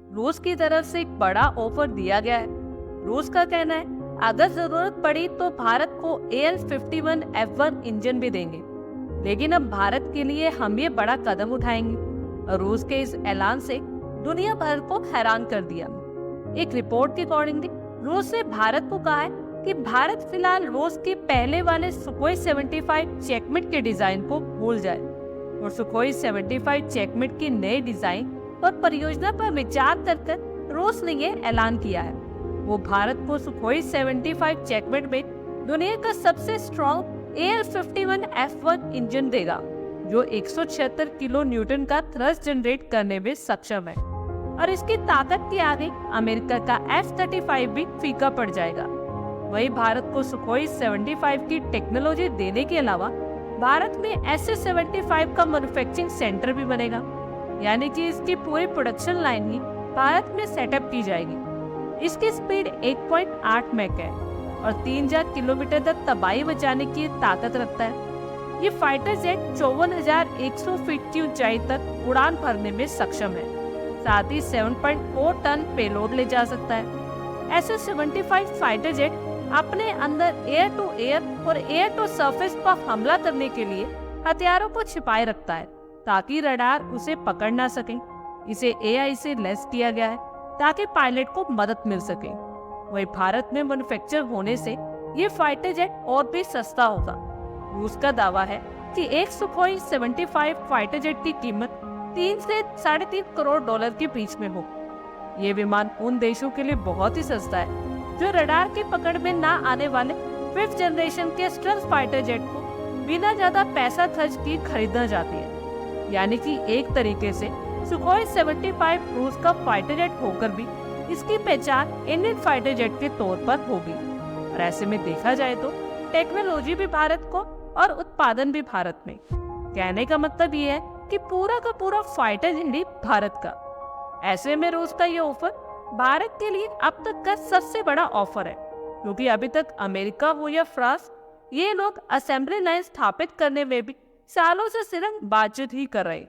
रूस की तरफ से एक बड़ा ऑफर दिया गया है। रूस का कहना है अगर जरूरत पड़ी तो भारत को AL-51F1 इंजन भी देंगे, लेकिन अब भारत के लिए हम ये बड़ा कदम उठाएंगे। रूस के इस ऐलान से दुनिया भर को हैरान कर दिया। एक रिपोर्ट के अकॉर्डिंगली रूस ने भारत को कहा है कि भारत फिलहाल रूस के पहले वाले सुखोई 75 चेकमेट के डिजाइन को भूल जाए और सुखोई 75 चेकमेट की नए डिजाइन और परियोजना पर विचार कर रूस ने ये ऐलान किया है। वो भारत को सुखोई 75 चेकमेट में दुनिया का सबसे स्ट्रॉन्ग AL-51F1 इंजन देगा, जो 176 किलो न्यूटन का थ्रस्ट जनरेट करने में सक्षम है और इसकी ताकत के आगे अमेरिका का F-35 भी फीका पड़ जाएगा। वहीं भारत को सुखोई 75 की टेक्नोलॉजी देने के अलावा भारत में SS-75 का मैन्युफैक्चरिंग सेंटर भी बनेगा, यानी कि इसकी पूरी प्रोडक्शन लाइन ही भारत में सेटअप की जाएगी। इसकी स्पीड 1.8 मैक है और 3000 किलोमीटर तक तबाही बचाने की ताकत रखता है। ये फाइटर जेट 54,100 फीट की ऊंचाई तक उड़ान भरने में सक्षम है, साथ ही 7.4 टन पेलोड ले जा सकता है। SS-75 फाइटर जेट अपने अंदर एयर टू एयर और एयर टू सरफेस पर हमला करने के लिए हथियारों को छिपाए रखता है ताकि रडार उसे पकड़ ना सके। इसे AI से लैस किया गया है ताकि पायलट को मदद मिल सके। वही भारत में मैन्युफैक्चर होने से ये फाइटर जेट और भी सस्ता होगा। रूस का दावा है कि एक सुखोई 75 फाइटर जेट की कीमत 3 से $3.5 करोड़ के बीच में हो। ये विमान उन देशों के लिए बहुत ही सस्ता है जो रडार की पकड़ में ना आने वाले 5th जनरेशन के स्टेल्थ फाइटर जेट को बिना ज्यादा पैसा खर्च किए खरीदना चाहती है। यानी कि एक तरीके से सुखोई 75 रूस का फाइटर जेट होकर भी इसकी पहचान इंडियन फाइटर जेट के तौर पर होगी। और ऐसे में देखा जाए तो टेक्नोलॉजी भी भारत को और उत्पादन भी भारत में। कहने का मतलब ये है कि पूरा का पूरा फाइटर जेट भारत का। ऐसे में रूस का ये ऑफर भारत के लिए अब तक का सबसे बड़ा ऑफर है, क्योंकि अभी तक अमेरिका हो या फ्रांस, ये लोग असेंबली लाइन स्थापित करने में भी सालों से सिर्फ बातचीत ही कर रहे,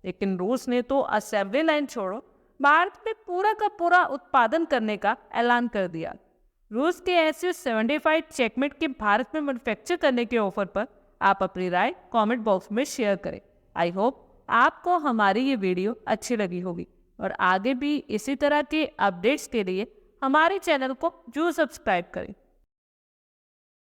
लेकिन रूस ने तो असेंबली लाइन छोड़ो भारत में पूरा का पूरा उत्पादन करने का ऐलान कर दिया। रूस के SS-75 चेकमेट के भारत में मैन्युफैक्चर करने के ऑफर पर आप अपनी राय कमेंट बॉक्स में शेयर करें। आई होप आपको हमारी ये वीडियो अच्छी लगी होगी और आगे भी इसी तरह के अपडेट्स के लिए हमारे चैनल को जरूर सब्सक्राइब करें।